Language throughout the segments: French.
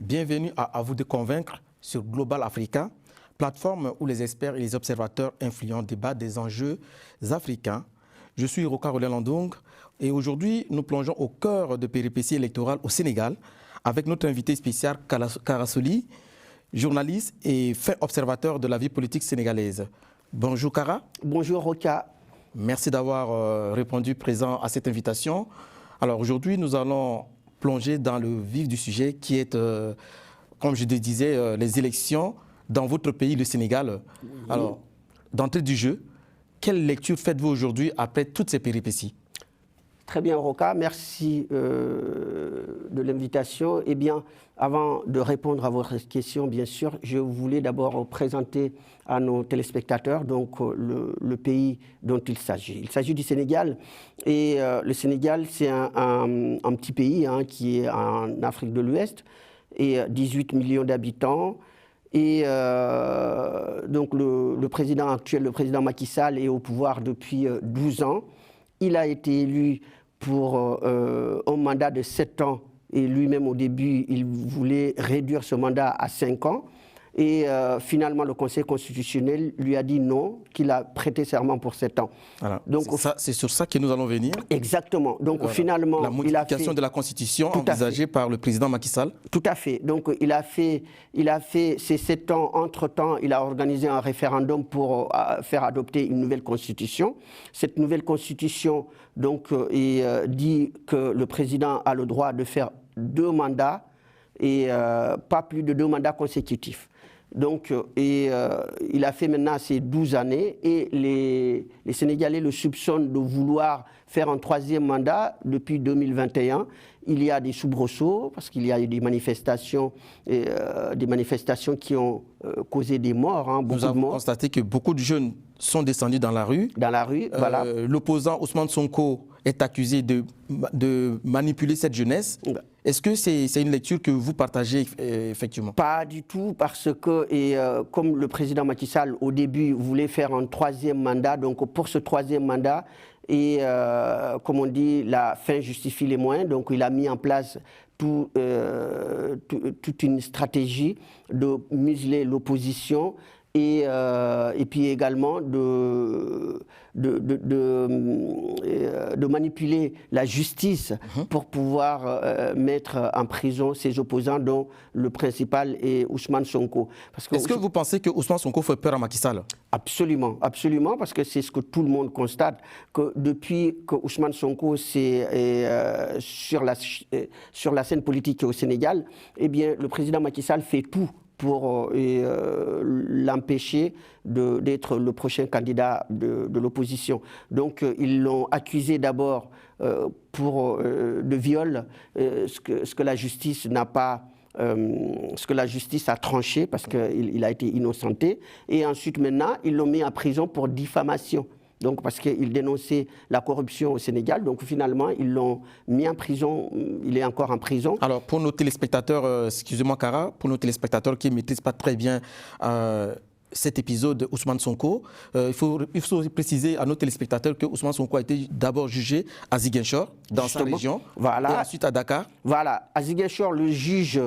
Bienvenue à vous de convaincre sur Global Africa, plateforme où les experts et les observateurs influents débattent des enjeux africains. Je suis Roka Roland et aujourd'hui nous plongeons au cœur de péripéties électorales au Sénégal avec notre invité spécial Kara Soli, journaliste et fin observateur de la vie politique sénégalaise. Bonjour Kara. Bonjour Roka. Merci d'avoir répondu présent à cette invitation. Alors aujourd'hui nous allons plonger dans le vif du sujet qui est, comme je le disais, les élections dans votre pays, le Sénégal. Oui. Alors, d'entrée du jeu, quelle lecture faites-vous aujourd'hui après toutes ces péripéties? Très bien, Roka, merci de l'invitation. Eh bien, avant de répondre à votre question, bien sûr, je voulais d'abord présenter à nos téléspectateurs donc, le pays dont il s'agit. Il s'agit du Sénégal. Et le Sénégal, c'est un petit pays qui est en Afrique de l'Ouest, et 18 millions d'habitants. Et donc le président actuel, le président Macky Sall, est au pouvoir depuis 12 ans. Il a été élu pour un mandat de 7 ans et lui-même au début, il voulait réduire ce mandat à 5 ans. Et finalement, le Conseil constitutionnel lui a dit non, qu'il a prêté serment pour 7 ans. C'est sur ça que nous allons venir. Exactement. Donc finalement, la modification de la Constitution envisagée par le président Macky Sall. Tout à fait. Donc il a fait ces 7 ans. Entre-temps, il a organisé un référendum pour faire adopter une nouvelle Constitution. Cette nouvelle Constitution donc, dit que le président a le droit de faire 2 mandats et pas plus de 2 mandats consécutifs. Donc, il a fait maintenant ces 12 années et les Sénégalais le soupçonnent de vouloir faire un 3e mandat depuis 2021. Il y a des soubresauts parce qu'il y a eu des manifestations qui ont causé des morts. Nous avons constaté que beaucoup de jeunes sont descendus dans la rue. Dans la rue, voilà. L'opposant Ousmane Sonko est accusé de manipuler cette jeunesse. Est-ce que c'est une lecture que vous partagez effectivement? Pas du tout, parce que comme le président Macky Sall au début voulait faire un 3e mandat, donc pour ce 3e mandat, et comme on dit, la fin justifie les moyens, donc il a mis en place toute une stratégie de museler l'opposition et puis également de manipuler la justice pour pouvoir mettre en prison ses opposants, dont le principal est Ousmane Sonko. Est-ce que vous pensez que Ousmane Sonko fait peur à Macky Sall? Absolument, absolument, parce que c'est ce que tout le monde constate, que depuis que Ousmane Sonko est sur la scène politique au Sénégal, eh bien, le président Macky Sall fait tout pour l'empêcher d'être le prochain candidat de l'opposition. Donc ils l'ont accusé d'abord de viol, ce que la justice n'a pas... ce que la justice a tranché parce qu'il a été innocenté. Et ensuite maintenant, ils l'ont mis en prison pour diffamation. Donc, parce qu'il dénonçait la corruption au Sénégal. Donc, finalement, ils l'ont mis en prison. Il est encore en prison. Alors, pour nos téléspectateurs, excusez-moi, Kara, pour nos téléspectateurs qui ne maîtrisent pas très bien cet épisode de Ousmane Sonko, il faut préciser à nos téléspectateurs que Ousmane Sonko a été d'abord jugé à Ziguinchor, dans sa région, voilà. Et ensuite à Dakar. Voilà, à Ziguinchor, le juge,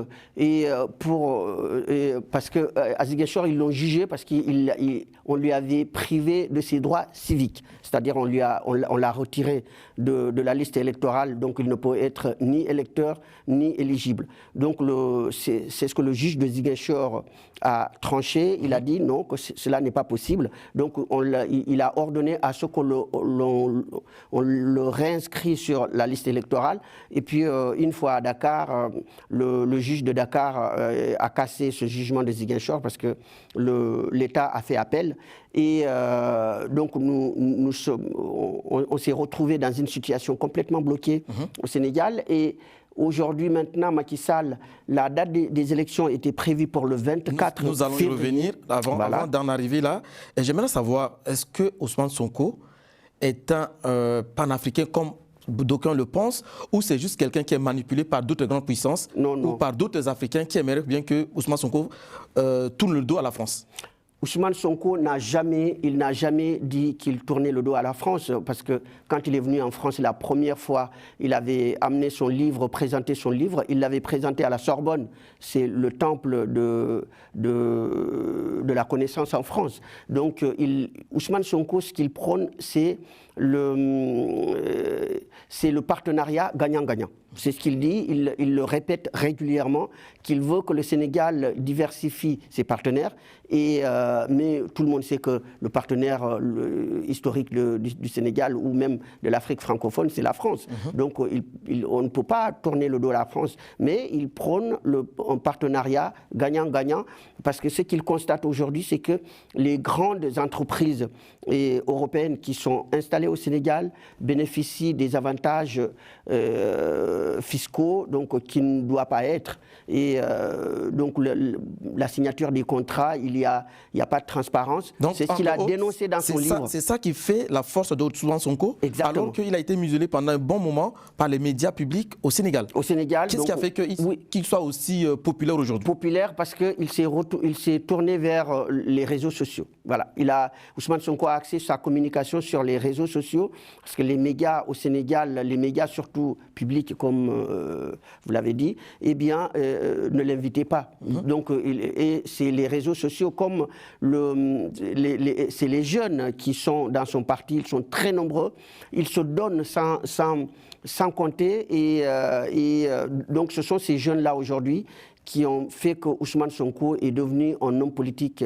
parce qu'à Ziguinchor, ils l'ont jugé parce qu'on lui avait privé de ses droits civiques. C'est-à-dire on l'a retiré de la liste électorale, donc il ne peut être ni électeur ni éligible. Donc c'est ce que le juge de Ziguinchor a tranché. Il a dit non, que cela n'est pas possible. Donc il a ordonné à ce qu'on le réinscrit sur la liste électorale. Et puis une fois à Dakar, le juge de Dakar a cassé ce jugement de Ziguinchor parce que l'État a fait appel. Et donc on s'est retrouvés dans une situation complètement bloquée au Sénégal. Et aujourd'hui, maintenant, Macky Sall, la date des élections était prévue pour le 24 février. Nous allons y revenir avant d'en arriver là. Et j'aimerais savoir, est-ce que Ousmane Sonko est un panafricain comme d'aucuns le pensent, ou c'est juste quelqu'un qui est manipulé par d'autres grandes puissances ou par d'autres Africains qui aimeraient bien que Ousmane Sonko tourne le dos à la France? Ousmane Sonko n'a jamais dit qu'il tournait le dos à la France, parce que quand il est venu en France la première fois, il avait amené son livre, présenté son livre, il l'avait présenté à la Sorbonne, c'est le temple de la connaissance en France. Donc Ousmane Sonko, ce qu'il prône, c'est le partenariat gagnant-gagnant. C'est ce qu'il dit, il le répète régulièrement, qu'il veut que le Sénégal diversifie ses partenaires, mais tout le monde sait que le partenaire historique du Sénégal ou même de l'Afrique francophone, c'est la France. Donc on ne peut pas tourner le dos à la France, mais il prône un partenariat gagnant-gagnant, parce que ce qu'il constate aujourd'hui, c'est que les grandes entreprises européennes qui sont installées au Sénégal bénéficient des avantages fiscaux, donc qui ne doivent pas être. Et donc la signature des contrats, il n'y a pas de transparence. C'est ce qu'il a dénoncé dans son livre. C'est ça qui fait la force d'Ousmane Sonko, exactement, alors qu'il a été muselé pendant un bon moment par les médias publics au Sénégal. Au Sénégal. Qu'est-ce qui a fait qu'il soit aussi populaire aujourd'hui? Populaire parce qu'il s'est tourné vers les réseaux sociaux. Voilà. Ousmane Sonko a axé sa communication sur les réseaux sociaux, parce que les médias au Sénégal, les médias surtout publics comme vous l'avez dit, eh bien, ne l'invitaient pas. Donc, et c'est les réseaux sociaux comme c'est les jeunes qui sont dans son parti, ils sont très nombreux, ils se donnent sans compter, et donc ce sont ces jeunes-là aujourd'hui qui ont fait que Ousmane Sonko est devenu l'homme politique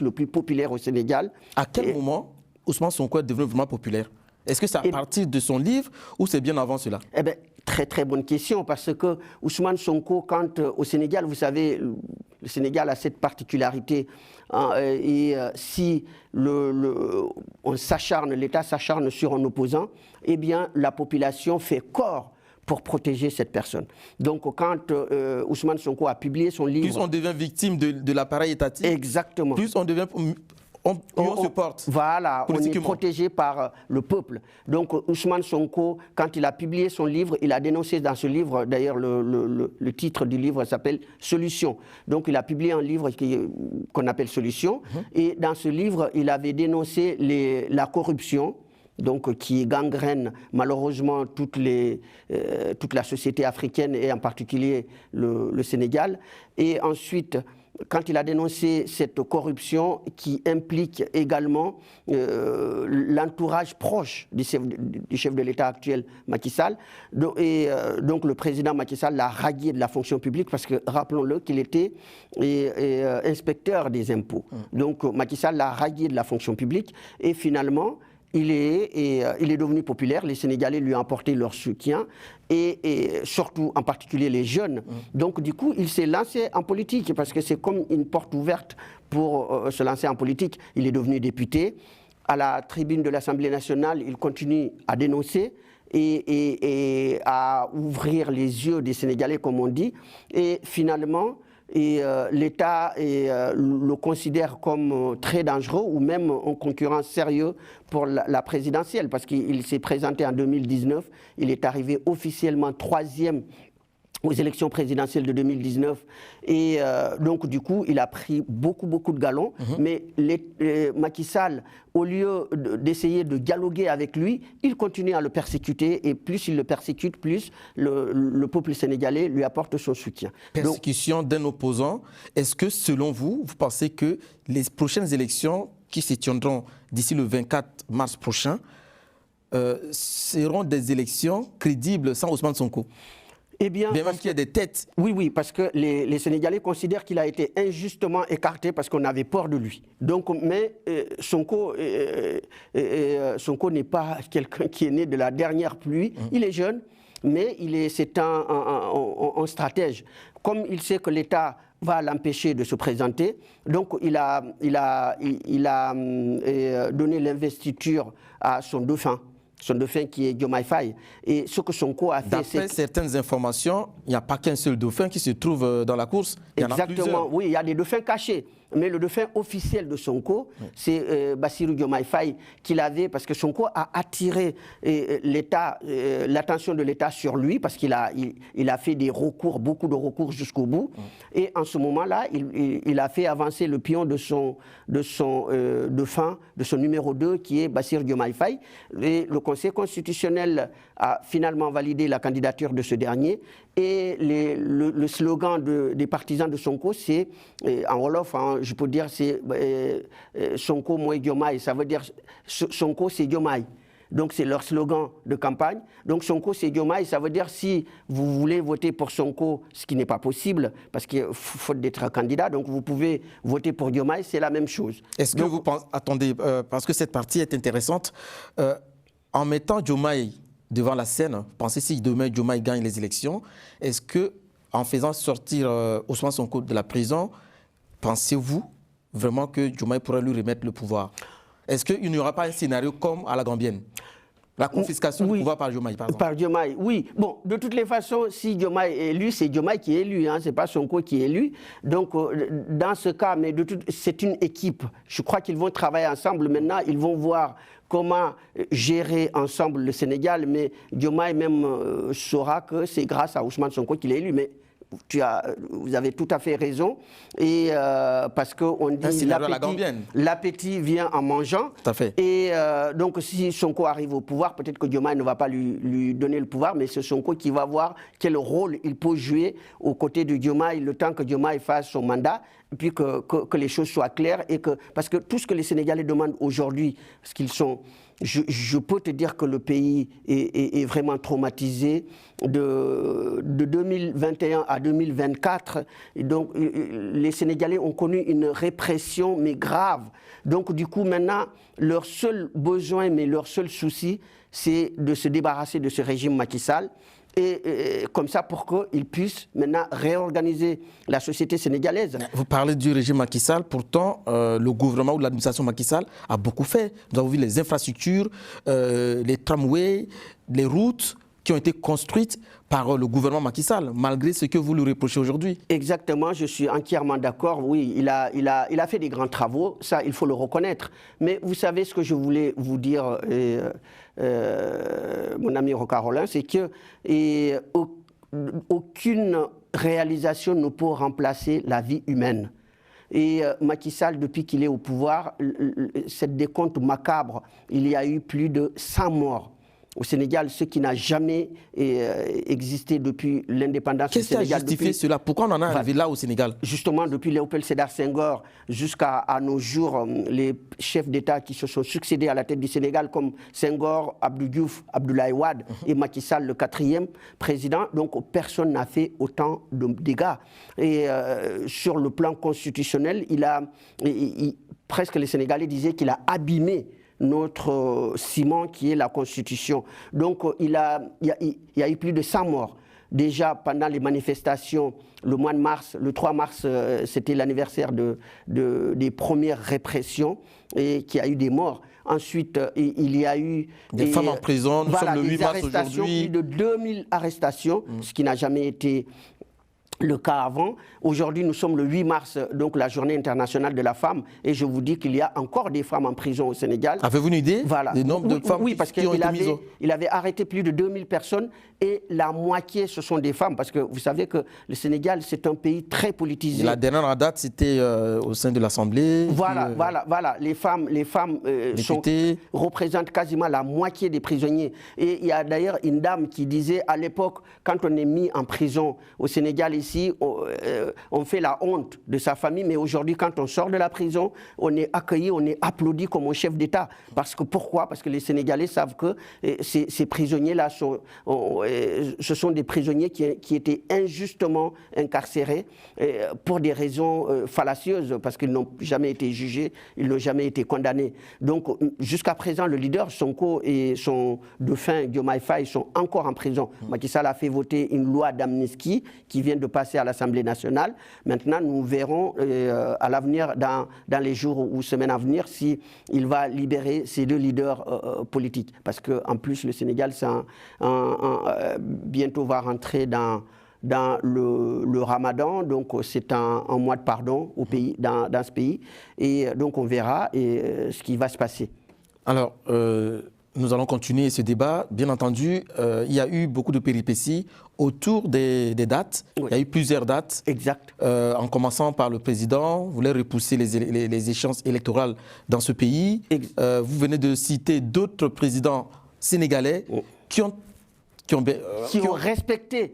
le plus populaire au Sénégal. À quel moment Ousmane Sonko est devenu vraiment populaire? Est-ce que c'est à partir de son livre ou c'est bien avant cela? Eh bien, très très bonne question, parce que Ousmane Sonko, quand au Sénégal, vous savez, le Sénégal a cette particularité, hein, et si l'État s'acharne sur un opposant, eh bien la population fait corps pour protéger cette personne. Donc quand Ousmane Sonko a publié son livre... Plus on devient victime de l'appareil étatique, exactement, plus on devient... On se porte. Voilà, on est protégé par le peuple. Donc Ousmane Sonko, quand il a publié son livre, il a dénoncé dans ce livre, d'ailleurs le titre du livre s'appelle « Solution ». Donc il a publié un livre qu'on appelle « Solution ». Et dans ce livre, il avait dénoncé la corruption, donc qui gangrène malheureusement toute la société africaine et en particulier le Sénégal. Et ensuite, quand il a dénoncé cette corruption qui implique également l'entourage proche du chef de l'État actuel, Macky Sall, donc le président Macky Sall l'a radié de la fonction publique, parce que, rappelons-le, qu'il était inspecteur des impôts. Donc Macky Sall l'a radié de la fonction publique, et finalement, il est devenu populaire, les Sénégalais lui ont apporté leur soutien, et surtout, en particulier les jeunes. Donc du coup, il s'est lancé en politique, parce que c'est comme une porte ouverte pour se lancer en politique. Il est devenu député. À la tribune de l'Assemblée nationale, il continue à dénoncer et à ouvrir les yeux des Sénégalais, comme on dit. Et finalement, l'État le considère comme très dangereux, ou même un concurrent sérieux pour la présidentielle, parce qu'il s'est présenté en 2019, il est arrivé officiellement 3e aux élections présidentielles de 2019, et donc du coup il a pris beaucoup de galons, mais Macky Sall, au lieu d'essayer de dialoguer avec lui, il continue à le persécuter, et plus il le persécute, plus le peuple sénégalais lui apporte son soutien. Persécution d'un opposant, est-ce que selon vous, vous pensez que les prochaines élections qui se tiendront d'ici le 24 mars prochain seront des élections crédibles sans Ousmane Sonko? Eh bien, même qu'il y ait des têtes. Oui, parce que les Sénégalais considèrent qu'il a été injustement écarté parce qu'on avait peur de lui. Donc, mais Sonko n'est pas quelqu'un qui est né de la dernière pluie. Il est jeune, mais c'est un stratège. Comme il sait que l'État va l'empêcher de se présenter, donc il a donné l'investiture à son dauphin, son dauphin qui est Diomaye Faye. Et ce que Sonko a fait, d'après certaines informations, il n'y a pas qu'un seul dauphin qui se trouve dans la course. Il y en a plusieurs. Oui, il y a des dauphins cachés. Mais le dauphin officiel de Sonko, c'est Bassirou Diomaye Faye qui l'avait, parce que Sonko a attiré l'attention de l'État sur lui, parce qu'il a fait des recours, beaucoup de recours jusqu'au bout. Et en ce moment-là, il a fait avancer le pion de son dauphin, de son numéro 2, qui est Bassirou Diomaye Faye. Et le Conseil constitutionnel a finalement validé la candidature de ce dernier. Et le slogan des partisans de Sonko, c'est, en Wolof, je peux dire, c'est Sonko Moy Diomaye. Ça veut dire Sonko, c'est Diomaye. Donc c'est leur slogan de campagne. Donc Sonko, c'est Diomaye. Ça veut dire si vous voulez voter pour Sonko, ce qui n'est pas possible, parce qu'il faut d'être candidat, donc vous pouvez voter pour Diomaye, c'est la même chose. Est-ce que vous pensez, attendez, parce que cette partie est intéressante, en mettant Diomaye devant la scène, pensez si demain Diomaye gagne les élections, est-ce que en faisant sortir Ousmane Sonko de la prison, pensez-vous vraiment que Diomaye pourrait lui remettre le pouvoir? Est-ce qu'il n'y aura pas un scénario comme à la Gambienne? La confiscation du pouvoir par Diomaye, par exemple. Par Diomaye, oui. Bon, de toutes les façons, si Diomaye est élu, c'est Diomaye qui est élu, ce n'est pas Sonko qui est élu. Donc, dans ce cas, mais c'est une équipe. Je crois qu'ils vont travailler ensemble. Maintenant, ils vont voir comment gérer ensemble le Sénégal. Mais Diomaye même saura que c'est grâce à Ousmane Sonko qu'il est élu. Mais vous avez tout à fait raison, et parce qu'on dit l'appétit vient en mangeant. Tout à fait. Et donc si Sonko arrive au pouvoir, peut-être que Diomaye ne va pas lui donner le pouvoir, mais c'est Sonko qui va voir quel rôle il peut jouer aux côtés de Diomaye le temps que Diomaye fasse son mandat, et puis que les choses soient claires, parce que tout ce que les Sénégalais demandent aujourd'hui, parce qu'ils sont... Je peux te dire que le pays est vraiment traumatisé de 2021 à 2024. Et donc, les Sénégalais ont connu une répression, mais grave. Donc, du coup, maintenant, leur seul besoin, mais leur seul souci, c'est de se débarrasser de ce régime Macky Sall. Et comme ça, pour qu'ils puissent maintenant réorganiser la société sénégalaise. Vous parlez du régime Macky Sall, pourtant le gouvernement ou l'administration Macky Sall a beaucoup fait. Nous avons vu les infrastructures, les tramways, les routes qui ont été construites par le gouvernement Macky Sall, malgré ce que vous lui reprochez aujourd'hui. Exactement, je suis entièrement d'accord. Oui, il a fait des grands travaux, ça il faut le reconnaître. Mais vous savez ce que je voulais vous dire, mon ami Rocarolin, c'est que aucune réalisation ne peut remplacer la vie humaine. Et Macky Sall, depuis qu'il est au pouvoir, cette décompte macabre, il y a eu plus de 100 morts au Sénégal, ce qui n'a jamais existé depuis l'indépendance du Sénégal. Qu'est-ce qui a justifié cela? Pourquoi on en est arrivé là au Sénégal? Justement, depuis Léopold Sédar Senghor jusqu'à nos jours, les chefs d'État qui se sont succédés à la tête du Sénégal, comme Senghor, Abdou Diouf, Abdoulaye Wade et Macky Sall, le 4e président, donc personne n'a fait autant de dégâts. Et sur le plan constitutionnel, presque les Sénégalais disaient qu'il a abîmé notre ciment qui est la Constitution. Donc il y a eu plus de 100 morts. Déjà pendant les manifestations, le mois de mars, le 3 mars, c'était l'anniversaire des premières répressions et qu'il y a eu des morts. Ensuite, il y a eu des femmes en prison, nous sommes le 8 mars aujourd'hui. Plus de 2000 arrestations, ce qui n'a jamais été le cas avant. Aujourd'hui, nous sommes le 8 mars, donc la journée internationale de la femme, et je vous dis qu'il y a encore des femmes en prison au Sénégal. Avez-vous une idée du nombre de femmes qui ont été mises il avait arrêté plus de 2000 personnes, et la moitié, ce sont des femmes, parce que vous savez que le Sénégal, c'est un pays très politisé. La dernière date, c'était au sein de l'Assemblée. Voilà. Les femmes représentent quasiment la moitié des prisonniers. Et il y a d'ailleurs une dame qui disait, à l'époque, quand on est mis en prison au Sénégal, ici, on fait la honte de sa famille, mais aujourd'hui, quand on sort de la prison, on est accueilli, on est applaudi comme un chef d'État. Pourquoi? Parce que les Sénégalais savent que ces prisonniers-là, ce sont des prisonniers qui étaient injustement incarcérés pour des raisons fallacieuses, parce qu'ils n'ont jamais été jugés, ils n'ont jamais été condamnés. Donc, jusqu'à présent, le leader Sonko et son dauphin Diomaye Faye sont encore en prison. Macky Sall a fait voter une loi d'amnistie qui vient de passer à l'Assemblée nationale. Maintenant, nous verrons à l'avenir, dans les jours ou semaines à venir, s'il va libérer ces deux leaders politiques. Parce qu'en plus, le Sénégal, bientôt va rentrer dans le Ramadan, donc c'est un mois de pardon au pays, dans ce pays, et donc on verra ce qui va se passer. Alors, nous allons continuer ce débat. Bien entendu, il y a eu beaucoup de péripéties autour des dates. Oui. Il y a eu plusieurs dates. Exact. En commençant par le président, voulait repousser les échéances électorales dans ce pays. Vous venez de citer d'autres présidents sénégalais qui ont respecté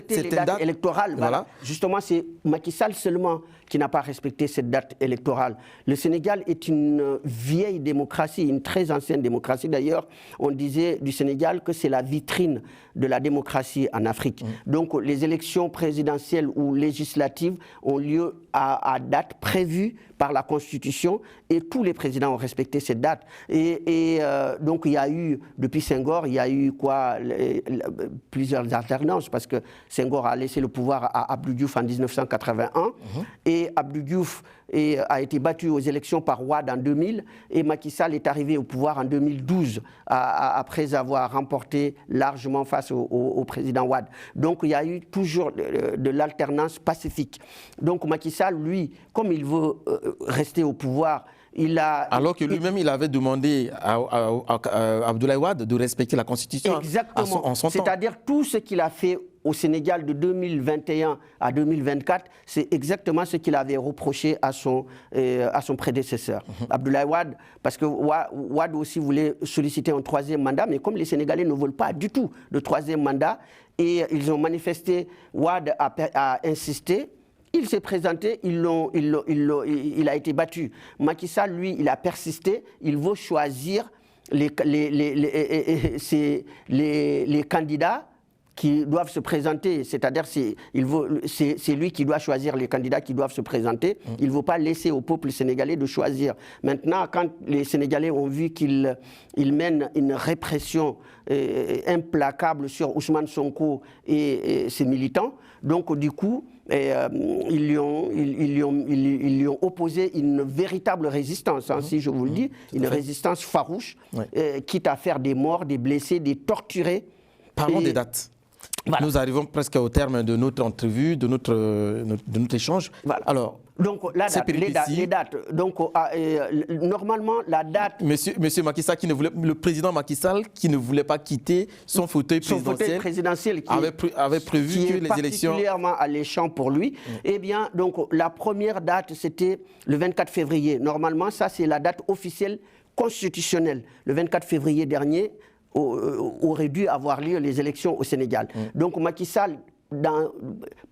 les dates électorales. Voilà. Justement, c'est Macky Sall seulement qui n'a pas respecté cette date électorale. Le Sénégal est une vieille démocratie, une très ancienne démocratie. D'ailleurs, on disait du Sénégal que c'est la vitrine de la démocratie en Afrique. Donc, les élections présidentielles ou législatives ont lieu à date prévue par la Constitution et tous les présidents ont respecté cette date. Et donc, il y a eu, depuis Senghor, il y a eu plusieurs alternances parce que Senghor a laissé le pouvoir à Abdou Diouf en 1981 et Abdou Diouf a été battu aux élections par Wade en 2000 et Macky Sall est arrivé au pouvoir en 2012 après avoir remporté largement face au président Wade. Donc il y a eu toujours de l'alternance pacifique. Donc Macky Sall, lui, comme il veut rester au pouvoir, alors que lui-même, il avait demandé à Abdoulaye Wade de respecter la Constitution. Exactement. En son temps. C'est-à-dire tout ce qu'il a fait au Sénégal de 2021 à 2024, c'est exactement ce qu'il avait reproché à son prédécesseur, Abdoulaye Wade, parce que Wade aussi voulait solliciter un troisième mandat, mais comme les Sénégalais ne veulent pas du tout de troisième mandat, et ils ont manifesté, Wade a insisté. Il s'est présenté, il a été battu. Macky Sall, lui, il a persisté, il veut choisir les candidats qui doivent se présenter, c'est-à-dire c'est lui qui doit choisir les candidats qui doivent se présenter. Il ne veut pas laisser au peuple sénégalais de choisir. Maintenant, quand les Sénégalais ont vu qu'il mène une répression implacable sur Ousmane Sonko et ses militants, donc du coup, ils lui ont opposé une véritable résistance, si je vous le dis, une résistance farouche, quitte à faire des morts, des blessés, des torturés. Parlons des dates. Voilà. Nous arrivons presque au terme de notre entrevue, de notre échange. Voilà. Alors, donc, les dates. Donc, normalement, la date... Monsieur Macky Sall, le président Macky Sall, qui ne voulait pas quitter son fauteuil présidentiel, qui avait prévu que les élections... particulièrement alléchant pour lui. Eh bien, donc, la première date, c'était le 24 février. Normalement, ça, c'est la date officielle constitutionnelle. Le 24 février dernier, aurait dû avoir lieu les élections au Sénégal. Donc Macky Sall,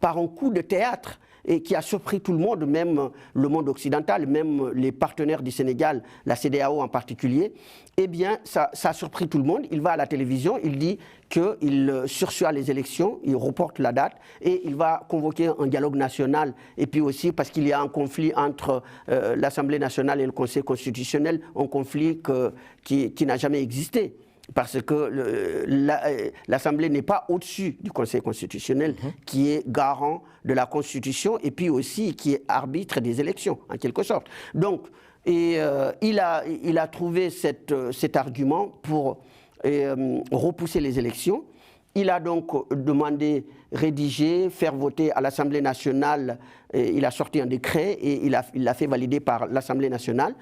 par un coup de théâtre, et qui a surpris tout le monde, même le monde occidental, même les partenaires du Sénégal, la CEDEAO en particulier, eh bien, ça a surpris tout le monde. Il va à la télévision, il dit qu'il surseoit les élections, il reporte la date et il va convoquer un dialogue national. Et puis aussi, parce qu'il y a un conflit entre l'Assemblée nationale et le Conseil constitutionnel, un conflit qui n'a jamais existé. Parce que l'Assemblée n'est pas au-dessus du Conseil constitutionnel, qui est garant de la Constitution et puis aussi qui est arbitre des élections, en quelque sorte. Donc, il a trouvé cet argument pour repousser les élections. Il a donc demandé, rédiger, faire voter à l'Assemblée nationale. Il a sorti un décret et il l'a fait valider par l'Assemblée nationale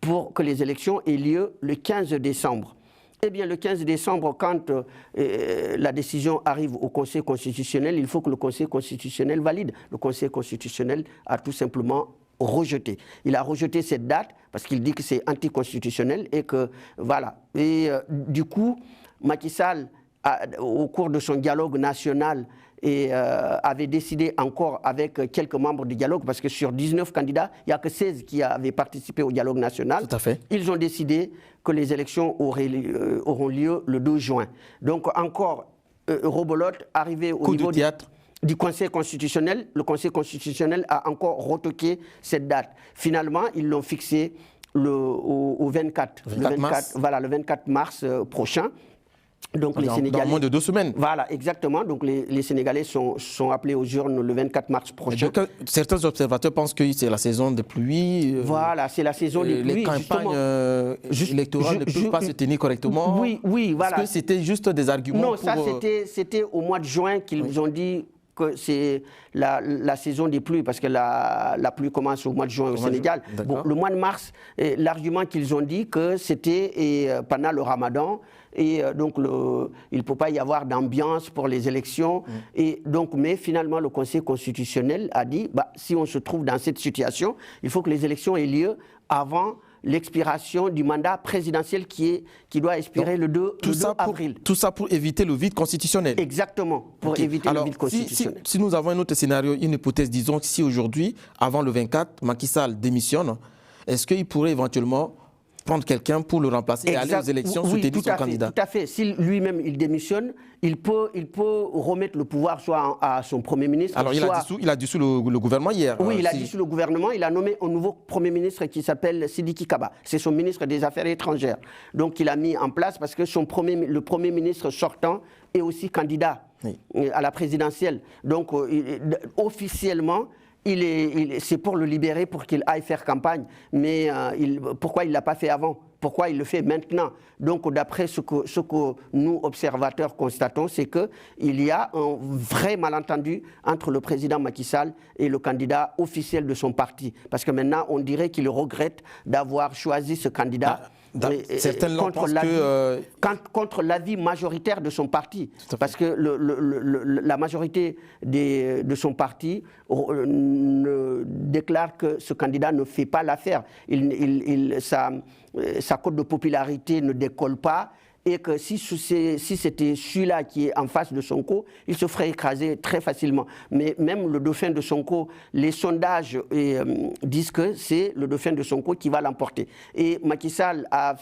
pour que les élections aient lieu le 15 décembre. Eh bien, le 15 décembre, quand la décision arrive au Conseil constitutionnel, il faut que le Conseil constitutionnel valide. Le Conseil constitutionnel a tout simplement rejeté. Il a rejeté cette date parce qu'il dit que c'est anticonstitutionnel et que, voilà. Et du coup, Macky Sall, au cours de son dialogue national, avait décidé encore avec quelques membres du dialogue, parce que sur 19 candidats, il n'y a que 16 qui avaient participé au dialogue national. Tout à fait. Ils ont décidé que les élections auront lieu le 2 juin. Donc encore, rebelote, arrivé au niveau du Conseil constitutionnel. Le Conseil constitutionnel a encore retoqué cette date. Finalement, ils l'ont fixé au 24 mars. Voilà, le 24 mars prochain. Donc les Sénégalais, dans moins de 2 semaines. Voilà, exactement. Donc les Sénégalais sont appelés aux urnes le 24 mars prochain. Donc, certains observateurs pensent que c'est la saison des pluies. Voilà, c'est la saison des pluies. Les campagnes électorales ne peuvent pas se tenir correctement. Oui, voilà. Est-ce que c'était juste des arguments? Non, ça c'était au mois de juin qu'ils ont dit que c'est la saison des pluies, parce que la pluie commence au mois de juin au Sénégal. Bon, le mois de mars, l'argument qu'ils ont dit que c'était pendant le Ramadan, et donc il ne peut pas y avoir d'ambiance pour les élections. Et donc, mais finalement, le Conseil constitutionnel a dit, si on se trouve dans cette situation, il faut que les élections aient lieu avant l'expiration du mandat présidentiel qui doit expirer le 2 avril. Tout ça pour éviter le vide constitutionnel. Exactement, pour éviter le vide constitutionnel. Si nous avons un autre scénario, une hypothèse, disons que si aujourd'hui, avant le 24, Macky Sall démissionne, est-ce qu'il pourrait éventuellement prendre quelqu'un pour le remplacer et aller aux élections soutenir son candidat? Tout à fait. Si lui-même il démissionne, il peut remettre le pouvoir soit à son Premier ministre. Alors il a dissous le gouvernement hier. Oui, il a dissous le gouvernement. Il a nommé un nouveau Premier ministre qui s'appelle Sidiki Kaba. C'est son ministre des Affaires étrangères. Donc il a mis en place, parce que le Premier ministre sortant est aussi candidat à la présidentielle. Donc officiellement, c'est pour le libérer, pour qu'il aille faire campagne. Mais pourquoi il ne l'a pas fait avant? Pourquoi il le fait maintenant? Donc, d'après ce que nous, observateurs, constatons, c'est qu'il y a un vrai malentendu entre le président Macky Sall et le candidat officiel de son parti. Parce que maintenant, on dirait qu'il regrette d'avoir choisi ce candidat. Certains contre l'avis majoritaire de son parti. Parce que la majorité de son parti déclare que ce candidat ne fait pas l'affaire. Sa cote de popularité ne décolle pas, et que si c'était celui-là qui est en face de Sonko, il se ferait écraser très facilement. Mais même le dauphin de Sonko, les sondages disent que c'est le dauphin de Sonko qui va l'emporter. Et Macky Sall a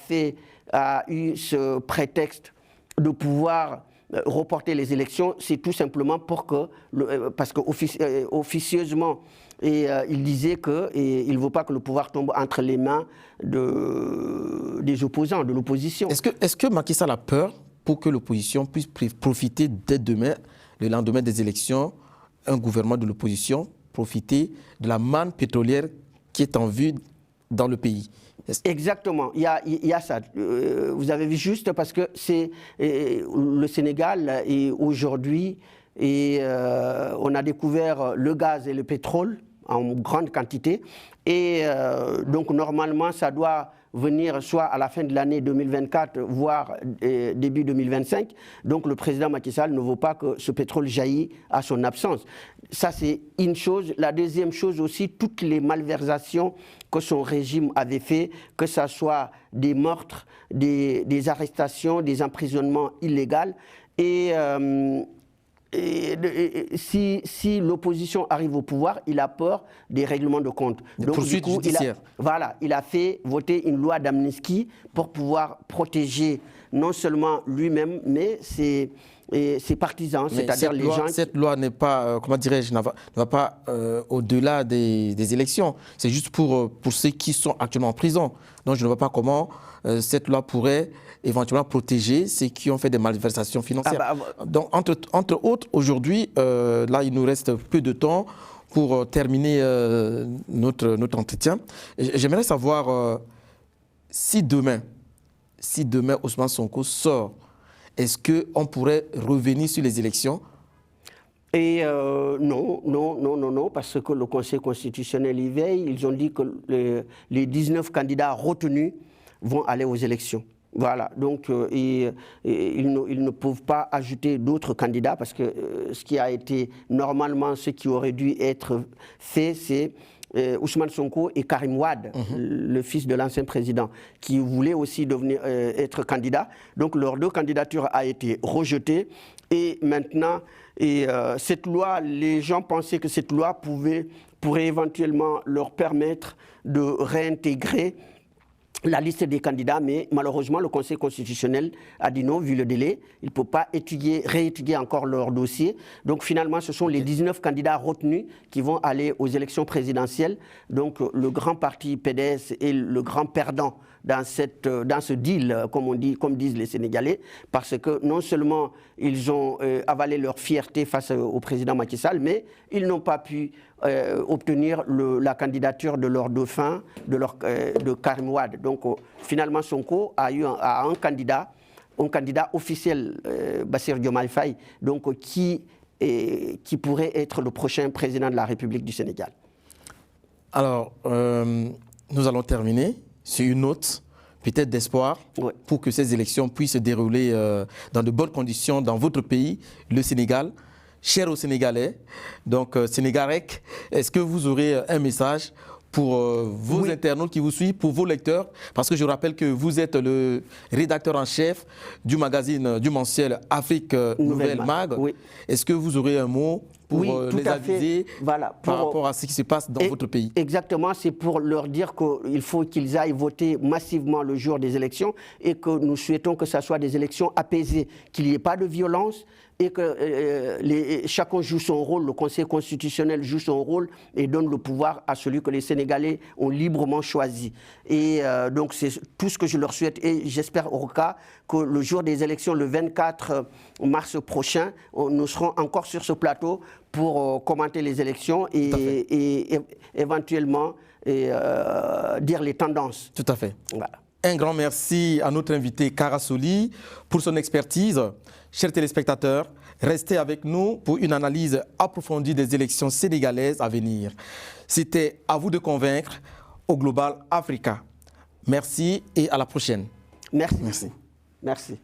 eu ce prétexte de pouvoir reporter les élections, c'est tout simplement parce que officieusement, il disait qu'il ne veut pas que le pouvoir tombe entre les mains des opposants, de l'opposition. Est-ce que Macky Sall a peur pour que l'opposition puisse profiter dès demain, le lendemain des élections, un gouvernement de l'opposition, profiter de la manne pétrolière qui est en vue dans le pays? Exactement, il y a ça. Vous avez vu juste, parce que le Sénégal est aujourd'hui, on a découvert le gaz et le pétrole en grande quantité, et donc normalement ça doit venir soit à la fin de l'année 2024, voire début 2025. Donc le président Macky Sall ne veut pas que ce pétrole jaillisse à son absence. Ça, c'est une chose. La deuxième chose aussi, toutes les malversations que son régime avait fait, que ce soit des meurtres, des arrestations, des emprisonnements illégaux, et si l'opposition arrive au pouvoir, il a peur des règlements de compte. Donc, du coup, il a fait voter une loi d'amnistie pour pouvoir protéger non seulement lui-même, mais ses partisans, c'est-à-dire les gens... Cette loi n'est pas, comment dirais-je, ne va pas au-delà des élections. C'est juste pour ceux qui sont actuellement en prison. Donc je ne vois pas comment cette loi pourrait éventuellement protéger ceux qui ont fait des malversations financières. Donc entre autres, aujourd'hui, là il nous reste peu de temps pour terminer notre entretien. J'aimerais savoir si demain Ousmane Sonko sort, est-ce qu'on pourrait revenir sur les élections? Et non, parce que le Conseil constitutionnel y veille. Ils ont dit que les 19 candidats retenus vont aller aux élections. Voilà, donc ils ne peuvent pas ajouter d'autres candidats, parce que ce qui a été normalement, ce qui aurait dû être fait, c'est Ousmane Sonko et Karim Wade, le fils de l'ancien président, qui voulaient aussi être candidats. Donc leurs deux candidatures ont été rejetées. Et maintenant, cette loi, les gens pensaient que cette loi pourrait éventuellement leur permettre de réintégrer la liste des candidats, mais malheureusement, le Conseil constitutionnel a dit non, vu le délai. Il ne peut pas réétudier encore leur dossier. Donc finalement, ce sont les 19 candidats retenus qui vont aller aux élections présidentielles. Donc le grand parti PDS est le grand perdant dans ce deal, comme disent les Sénégalais, parce que non seulement ils ont avalé leur fierté face au président Macky Sall, mais ils n'ont pas pu obtenir la candidature de leur dauphin, de Karim Wade. Donc finalement Sonko a eu un candidat officiel, Bassirou Diomaye Faye, donc qui pourrait être le prochain président de la République du Sénégal. Alors, nous allons terminer sur une note peut-être d'espoir pour que ces élections puissent se dérouler dans de bonnes conditions dans votre pays, le Sénégal. Cher aux Sénégalais, donc Sénégarec, est-ce que vous aurez un message pour vos internautes qui vous suivent, pour vos lecteurs, parce que je rappelle que vous êtes le rédacteur en chef du magazine, du mensuel Afrique Nouvelle Mag. Est-ce que vous aurez un mot pour les aviser par rapport à ce qui se passe dans votre pays? Exactement, c'est pour leur dire qu'il faut qu'ils aillent voter massivement le jour des élections et que nous souhaitons que ce soit des élections apaisées, qu'il n'y ait pas de violence et que chacun joue son rôle, le Conseil constitutionnel joue son rôle et donne le pouvoir à celui que les Sénégalais ont librement choisi. Et donc c'est tout ce que je leur souhaite et j'espère au cas que le jour des élections, le 24 mars prochain, nous serons encore sur ce plateau pour commenter les élections et éventuellement dire les tendances. Tout à fait. Voilà. Un grand merci à notre invité Kara Soli pour son expertise. Chers téléspectateurs, restez avec nous pour une analyse approfondie des élections sénégalaises à venir. C'était à vous de convaincre au Global Africa. Merci et à la prochaine. Merci. Merci.